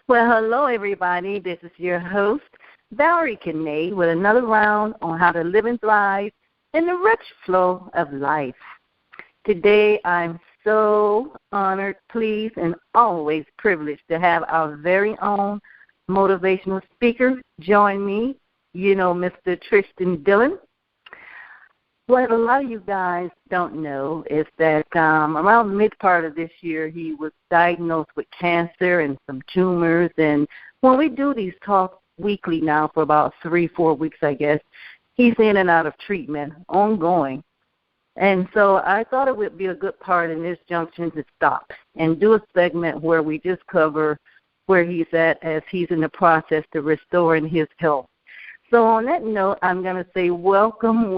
Well, hello, everybody. This is your host, Valerie Kanay, with another round on how to live and thrive in the rich flow of life. Today, I'm so honored, pleased, and always privileged to have our very own motivational speaker join me, Mr. Tristan Dillon. What a lot of you guys don't know is that around the mid part of this year, he was diagnosed with cancer and some tumors. And when we do these talks weekly now for about 3-4 weeks, I guess, he's in and out of treatment, ongoing. And so I thought it would be a good part in this junction to stop and do a segment where we just cover where he's at as he's in the process to restoring his health. So on that note, I'm going to say welcome,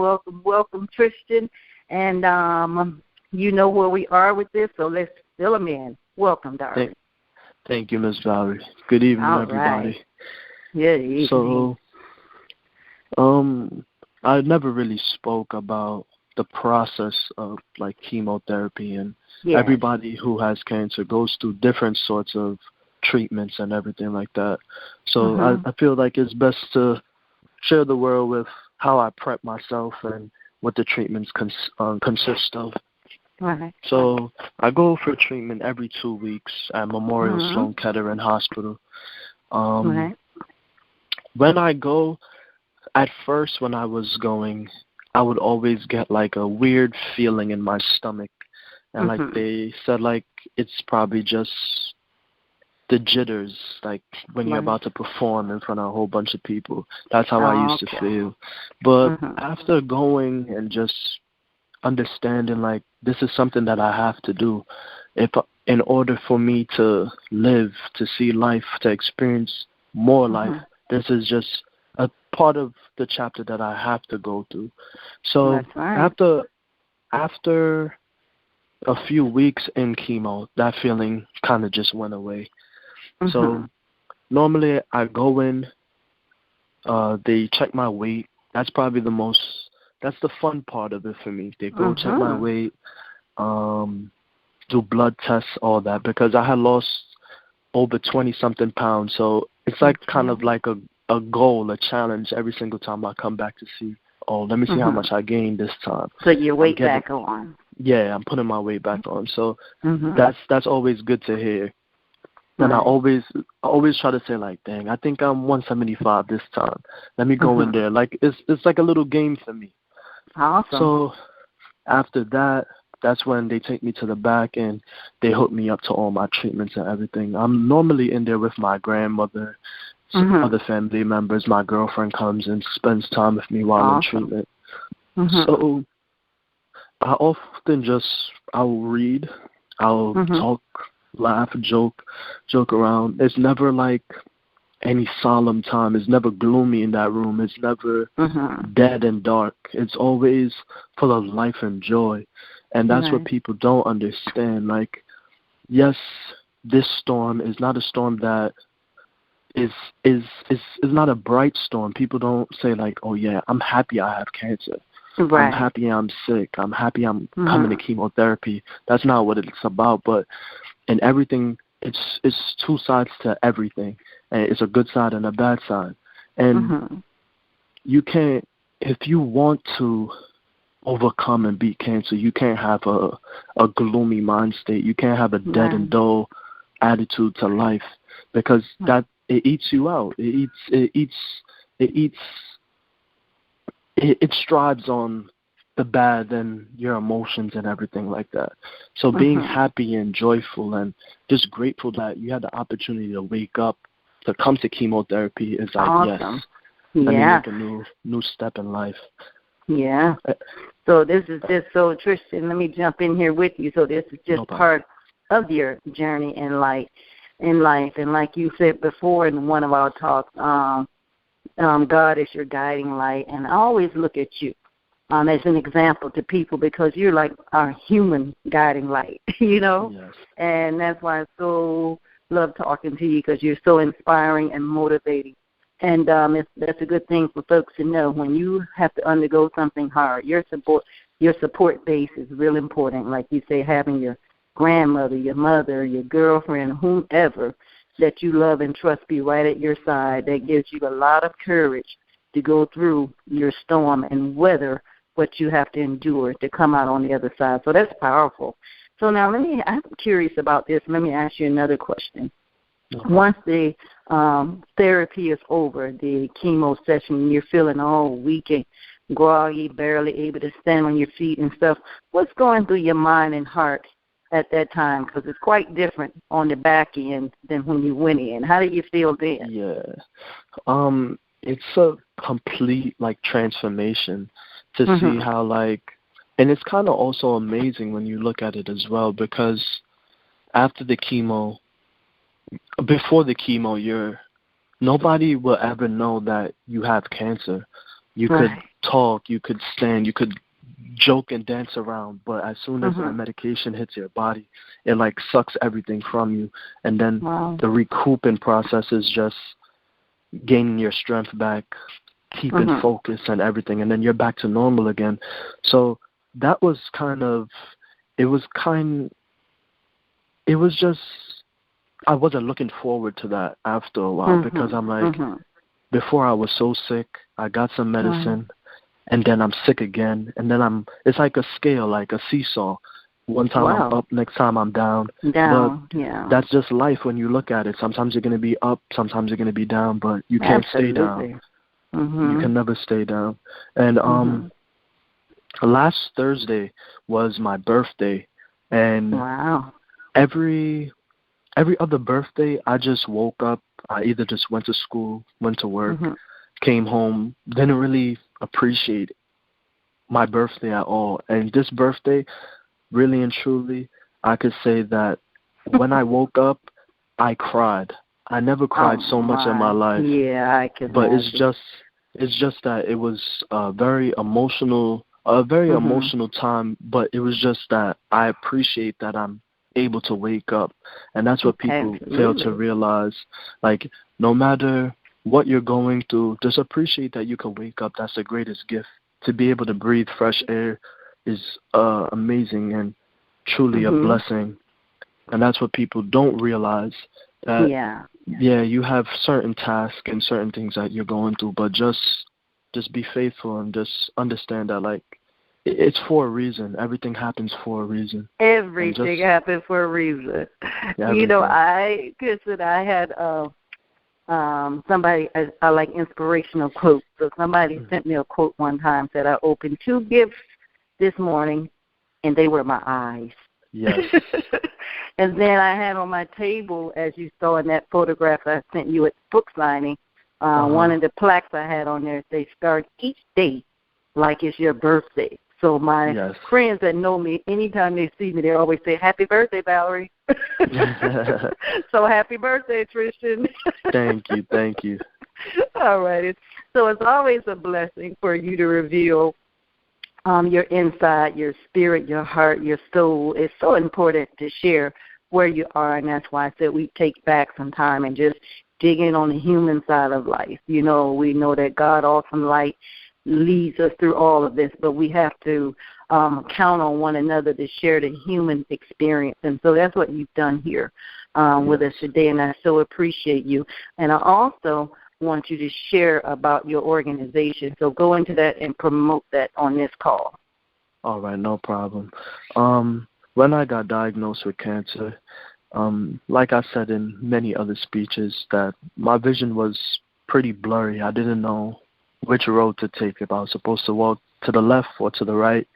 Tristan. And you know where we are with this, so let's fill him in. Welcome, darling. Thank you, Ms. Valerie. Good evening, everybody. Good evening. So, I never really spoke about the process of, like, chemotherapy. And everybody who has cancer goes through different sorts of treatments and everything like that. So I feel like it's best to share the world with how I prep myself and what the treatments consist of. Right. So I go for treatment every 2 weeks at Memorial Sloan Kettering Hospital. Right. When I go, at first when I was going, I would always get like a weird feeling in my stomach. And like they said, like it's probably just the jitters, like when you're about to perform in front of a whole bunch of people. That's how I used to feel. But after going and just understanding, like, this is something that I have to do, in order for me to live, to see life, to experience more life, this is just a part of the chapter that I have to go through. So after a few weeks in chemo, that feeling kind of just went away. So normally I go in, they check my weight. That's probably that's the fun part of it for me. They go check my weight, do blood tests, all that, because I had lost over 20-something pounds. So it's like kind of like a goal, a challenge every single time I come back to see, let me see how much I gained this time. So your weight back on. Yeah, I'm putting my weight back on. So that's always good to hear. And I always try to say, like, dang, I think I'm 175 this time. Let me go in there. Like, it's like a little game for me. Awesome. So after that, that's when they take me to the back and they hook me up to all my treatments and everything. I'm normally in there with my grandmother, some other family members. My girlfriend comes and spends time with me while I'm in treatment. So I often I'll read, I'll talk, laugh, joke around. It's never like any solemn time. It's never gloomy in that room. It's never dead and dark. It's always full of life and joy. And that's what people don't understand. Like, yes, this storm is not a storm that is not a bright storm. People don't say, like, oh yeah, I'm happy I have cancer. I'm happy I'm sick. I'm happy I'm coming to chemotherapy. That's not what it's about. But in everything, it's two sides to everything. And it's a good side and a bad side. And you can't, if you want to overcome and beat cancer, you can't have a gloomy mind state. You can't have a dead and dull attitude to life, because that it eats you out. It strives on the bad and your emotions and everything like that. So being happy and joyful and just grateful that you had the opportunity to wake up to come to chemotherapy is like, awesome. Yes, let me make a new step in life. Yeah. So this is just, so Tristan, let me jump in here with you. So this is just part of your journey in life. And like you said before in one of our talks, God is your guiding light. And I always look at you as an example to people, because you're like our human guiding light, Yes. And that's why I so love talking to you, because you're so inspiring and motivating. And that's a good thing for folks to know. When you have to undergo something hard, your support base is real important. Like you say, having your grandmother, your mother, your girlfriend, whomever, that you love and trust be right at your side. That gives you a lot of courage to go through your storm and weather what you have to endure to come out on the other side. So that's powerful. So now I'm curious about this. Let me ask you another question. Once the therapy is over, the chemo session, you're feeling all weak and groggy, barely able to stand on your feet and stuff, what's going through your mind and heart at that time? Because it's quite different on the back end than when you went in. How did you feel then? Yeah. It's a complete, transformation to see how, and it's kind of also amazing when you look at it as well, because after the chemo, before the chemo, nobody will ever know that you have cancer. You could talk, you could stand, you could joke and dance around, but as soon as that medication hits your body, it sucks everything from you, and then the recouping process is just gaining your strength back, keeping focus and everything, and then you're back to normal again. So that was just, I wasn't looking forward to that after a while, because I'm before I was so sick, I got some medicine, and then I'm sick again, and then it's like a scale, like a seesaw. One time I'm up, next time I'm down. But that's just life when you look at it. Sometimes you're going to be up, sometimes you're going to be down, but you can't stay down. You can never stay down. And last Thursday was my birthday, and every other birthday I just woke up. I either just went to school, went to work, came home, didn't really appreciate my birthday at all. And this birthday, really and truly, I could say that when I woke up, I cried. I never cried so much in my life. Yeah, I can. But it's just that it was a very emotional time. But it was just that I appreciate that I'm able to wake up, and that's what people fail to realize. No matter what you're going through, just appreciate that you can wake up. That's the greatest gift. To be able to breathe fresh air is amazing and truly a blessing. And that's what people don't realize. That you have certain tasks and certain things that you're going through, but just be faithful and just understand that it's for a reason. Everything happens for a reason. Everything happens for a reason. Everything. I had somebody, I like inspirational quotes. So somebody sent me a quote one time, said, I opened 2 gifts this morning, and they were my eyes. Yes. And then I had on my table, as you saw in that photograph I sent you at the book signing, one of the plaques I had on there, they start each day like it's your birthday. So my friends that know me, anytime they see me, they always say, happy birthday, Valerie. So happy birthday, Tristan. Thank you. All right. So it's always a blessing for you to reveal your inside, your spirit, your heart, your soul. It's so important to share where you are, and that's why I said we take back some time and just dig in on the human side of life. We know that God, awesome light, leads us through all of this, but we have to count on one another to share the human experience. And so that's what you've done here with us today, and I so appreciate you. And I also want you to share about your organization. So go into that and promote that on this call. All right, no problem. When I got diagnosed with cancer, like I said in many other speeches, that my vision was pretty blurry. I didn't know which road to take, if I was supposed to walk to the left or to the right.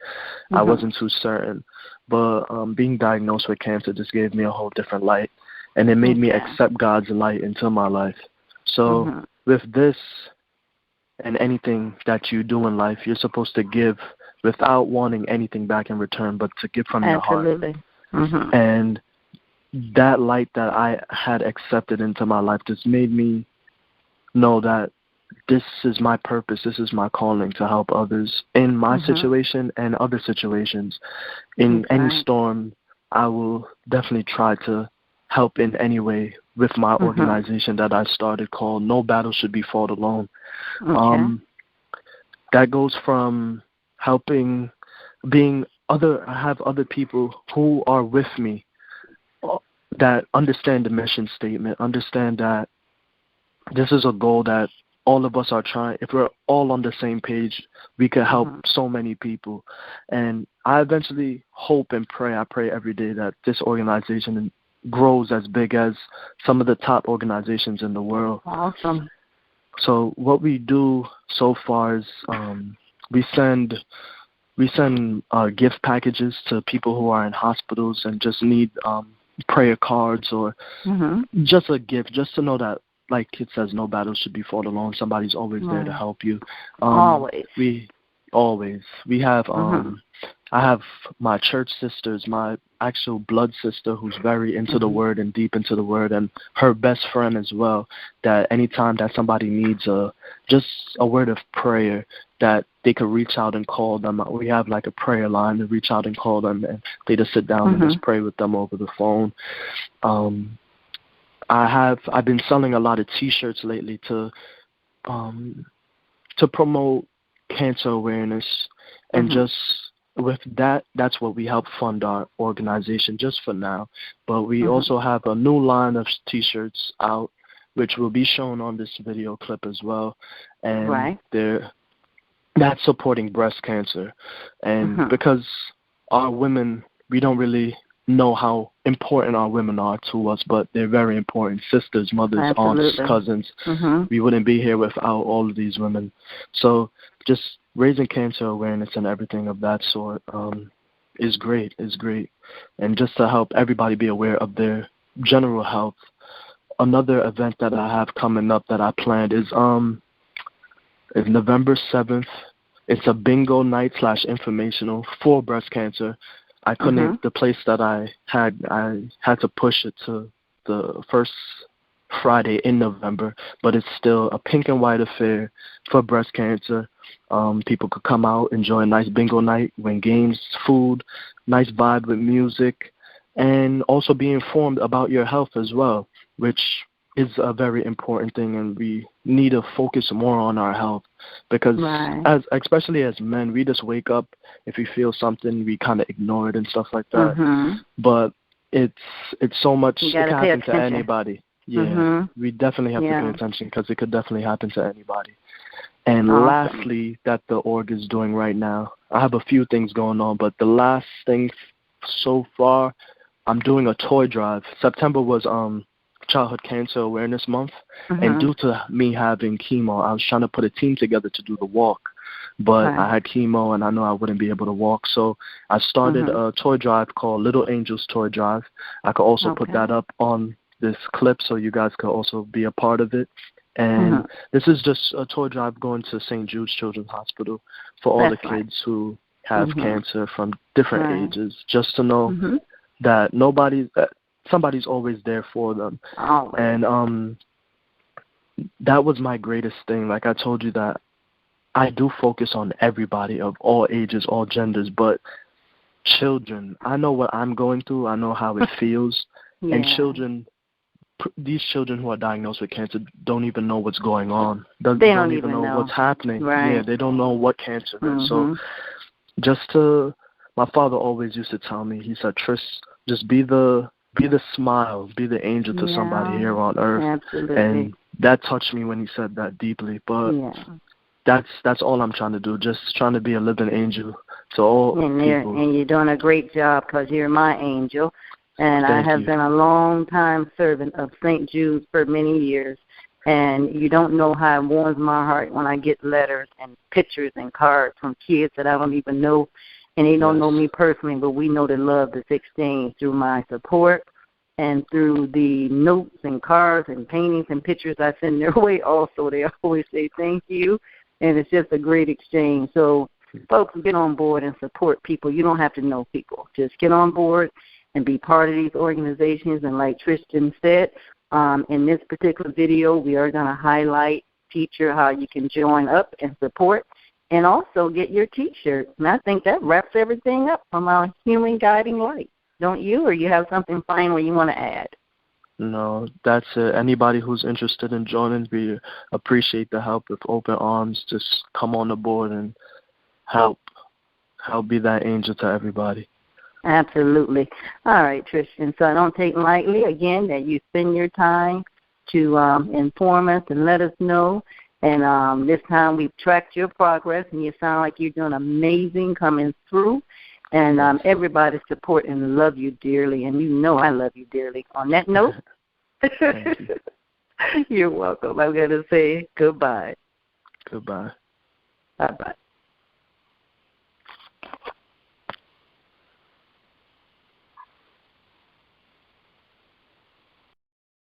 I wasn't too certain. But being diagnosed with cancer just gave me a whole different light, and it made me accept God's light into my life. So with this and anything that you do in life, you're supposed to give without wanting anything back in return, but to give from your heart. And that light that I had accepted into my life just made me know that this is my purpose, this is my calling, to help others in my situation and other situations. In any storm, I will definitely try to help in any way with my organization that I started called No Battle Should Be Fought Alone. That goes from helping, I have other people who are with me that understand the mission statement, understand that this is a goal that all of us are trying. If we're all on the same page, we could help so many people. And I eventually hope and pray, I pray every day that this organization grows as big as some of the top organizations in the world. Awesome. So what we do so far is we send gift packages to people who are in hospitals and just need prayer cards or just a gift, just to know that, like it says, no battle should be fought alone. Somebody's always there to help you. Always. We have I have my church sisters, my actual blood sister who's very into the Word and deep into the Word, and her best friend as well, that anytime that somebody needs just a word of prayer, that they could reach out and call them. We have like a prayer line to reach out and call them, and they just sit down and just pray with them over the phone. I've been selling a lot of T-shirts lately to promote cancer awareness, and just with that's what we help fund our organization just for now. But we also have a new line of T-shirts out, which will be shown on this video clip as well, and that's supporting breast cancer. And because our women, we don't really know how important our women are to us, but they're very important. Sisters, mothers, aunts, cousins. We wouldn't be here without all of these women. So just raising cancer awareness and everything of that sort is great. And just to help everybody be aware of their general health. Another event that I have coming up that I planned is November 7th. It's a bingo night / informational for breast cancer. I couldn't, the place that I had to push it to the first Friday in November, but it's still a pink and white affair for breast cancer. People could come out, enjoy a nice bingo night, win games, food, nice vibe with music, and also be informed about your health as well, which is a very important thing, and we need to focus more on our health because especially as men, we just wake up, if we feel something, we kind of ignore it and stuff like that. But it's so much, it can happen to anybody. We definitely have to pay attention because it could definitely happen to anybody. And lastly, that the org is doing right now, I have a few things going on, but the last thing so far, I'm doing a toy drive. September was Childhood Cancer Awareness Month, and due to me having chemo, I was trying to put a team together to do the walk, but I had chemo and I know I wouldn't be able to walk, so I started a toy drive called Little Angels Toy Drive. I could also put that up on this clip so you guys could also be a part of it. And this is just a toy drive going to St. Jude's Children's Hospital for all the kids who have cancer from different ages, just to know that somebody's always there for them. And that was my greatest thing. Like I told you, that I do focus on everybody of all ages, all genders, but children, I know what I'm going through. I know how it feels. And these children who are diagnosed with cancer don't even know what's going on. They don't even know what's happening. They don't know what cancer is. So my father always used to tell me, he said, Tris, just be the smile, be the angel to somebody here on earth. And that touched me when he said that deeply. But that's all I'm trying to do, just trying to be a living angel to all people. And you're doing a great job because you're my angel. And I have been a long time servant of St. Jude's for many years. And you don't know how it warms my heart when I get letters and pictures and cards from kids that I don't even know. And they don't know me personally, but we know the love that's exchanged through my support and through the notes and cards and paintings and pictures I send their way also. They always say thank you, and it's just a great exchange. So, folks, get on board and support people. You don't have to know people. Just get on board and be part of these organizations. And like Tristan said, in this particular video, we are going to highlight, feature how you can join up and support, and also get your T-shirt. And I think that wraps everything up from our Human Guiding Light. Don't you? Or you have something final you want to add? No, that's it. Anybody who's interested in joining, we appreciate the help with open arms. Just come on the board and help be that angel to everybody. Absolutely. All right, Tristan. So I don't take lightly, again, that you spend your time to inform us and let us know. And this time we've tracked your progress, and you sound like you're doing amazing coming through. And everybody support and love you dearly, and you know I love you dearly. On that note, you're welcome. I'm going to say goodbye. Goodbye. Bye-bye.